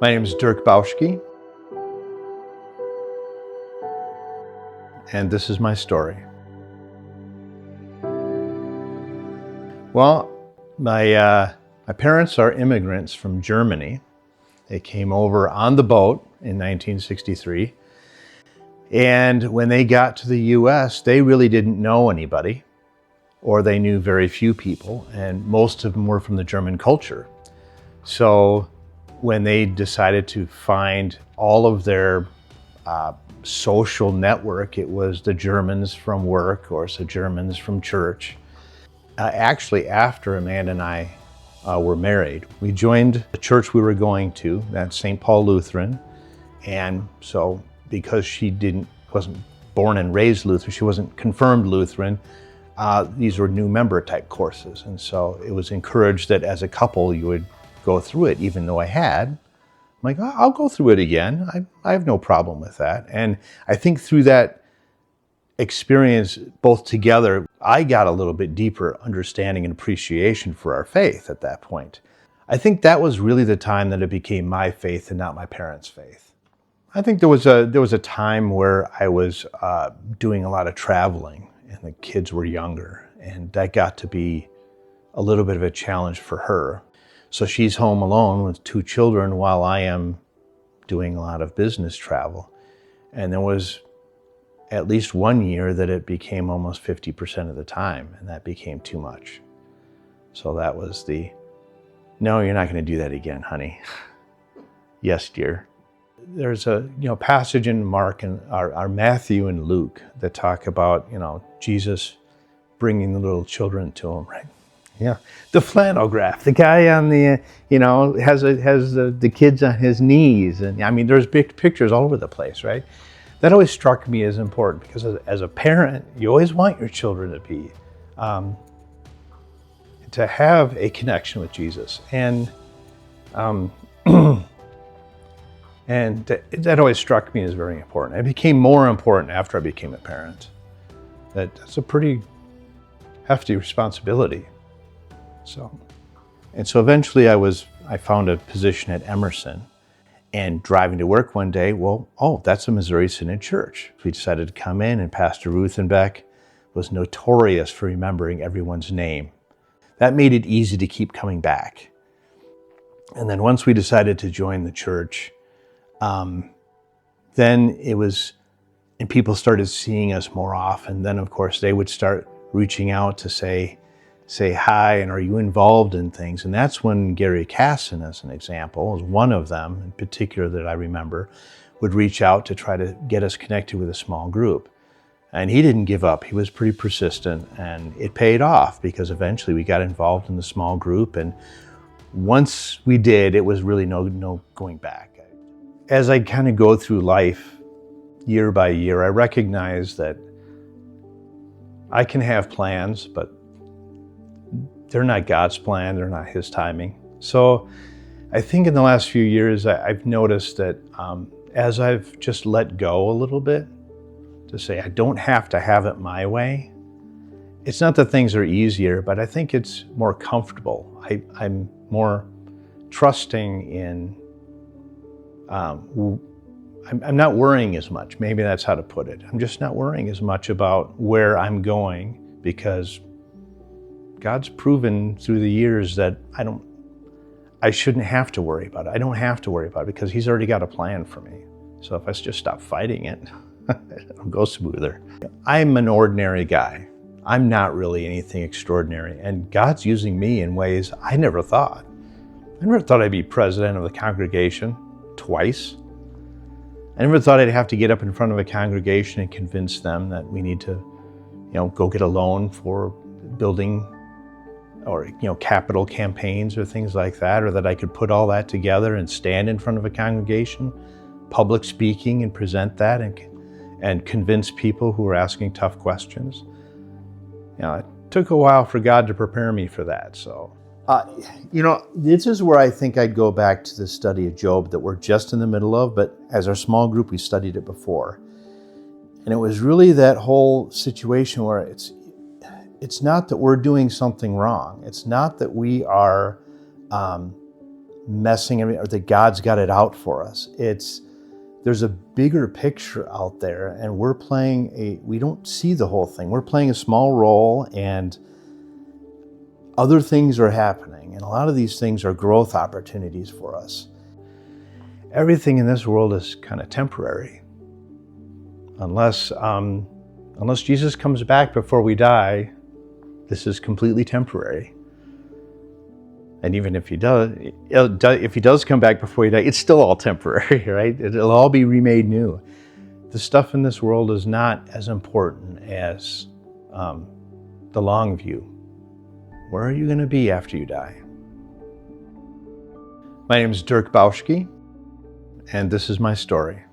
My name is DIRK BAUSCHKE, and this is my story. Well, my parents are immigrants from Germany. They came over on the boat in 1963. And when they got to the US, they really didn't know anybody, or they knew very few people, and most of them were from the German culture. So when they decided to find all of their social network, it was the Germans from work or the Germans from church. Actually, after Amanda and I were married, we joined the church we were going to, that's St. Paul Lutheran. And so because she wasn't born and raised Lutheran, she wasn't confirmed Lutheran, these were new member type courses. And so it was encouraged that as a couple you would go through it, even though I had. I'm like, oh, I'll go through it again. I have no problem with that. And I think through that experience, both together, I got a little bit deeper understanding and appreciation for our faith at that point. I think that was really the time that it became my faith and not my parents' faith. I think there was a time where I was doing a lot of traveling and the kids were younger, and that got to be a little bit of a challenge for her. So she's home alone with 2 children while I am doing a lot of business travel. And there was at least one year that it became almost 50% of the time, and that became too much. So that was no, you're not going to do that again, honey. Yes, dear. There's a passage in Mark and our Matthew and Luke that talk about Jesus bringing the little children to him, right? Yeah, the flannel graph. The guy on the has the kids on his knees, and I mean there's big pictures all over the place, right? That always struck me as important because as a parent, you always want your children to be to have a connection with Jesus, and and that always struck me as very important. It became more important after I became a parent. That's a pretty hefty responsibility. So eventually I found a position at Emerson, and driving to work one day, that's a Missouri Synod church. We decided to come in, and Pastor Ruthenbeck was notorious for remembering everyone's name. That made it easy to keep coming back. And then once we decided to join the church, then and people started seeing us more often. Then of course they would start reaching out to say hi, and are you involved in things? And that's when Gary Casson, as an example, was one of them in particular that I remember, would reach out to try to get us connected with a small group. And he didn't give up. He was pretty persistent, and it paid off because eventually we got involved in the small group. And once we did, it was really no going back. As I kind of go through life year by year, I recognize that I can have plans, but they're not God's plan, they're not His timing. So I think in the last few years, I've noticed that as I've just let go a little bit to say I don't have to have it my way, it's not that things are easier, but I think it's more comfortable. I'm more trusting in, I'm not worrying as much. Maybe that's how to put it. I'm just not worrying as much about where I'm going because God's proven through the years that I shouldn't have to worry about it. I don't have to worry about it because He's already got a plan for me. So if I just stop fighting it, it'll go smoother. I'm an ordinary guy. I'm not really anything extraordinary. And God's using me in ways I never thought. I never thought I'd be president of the congregation twice. I never thought I'd have to get up in front of a congregation and convince them that we need to, go get a loan for building or capital campaigns or things like that, or that I could put all that together and stand in front of a congregation, public speaking, and present that and convince people who are asking tough questions. It took a while for God to prepare me for that. So, this is where I think I'd go back to the study of Job that we're just in the middle of, but as our small group, we studied it before. And it was really that whole situation where it's not that we're doing something wrong. It's not that we are messing or that God's got it out for us. There's a bigger picture out there, and we don't see the whole thing. We're playing a small role, and other things are happening, and a lot of these things are growth opportunities for us. Everything in this world is kind of temporary. Unless Jesus comes back before we die, this is completely temporary. And even if he does come back before you die, it's still all temporary, right? It'll all be remade new. The stuff in this world is not as important as the long view. Where are you going to be after you die? My name is DIRK BAUSCHKE, and this is my story.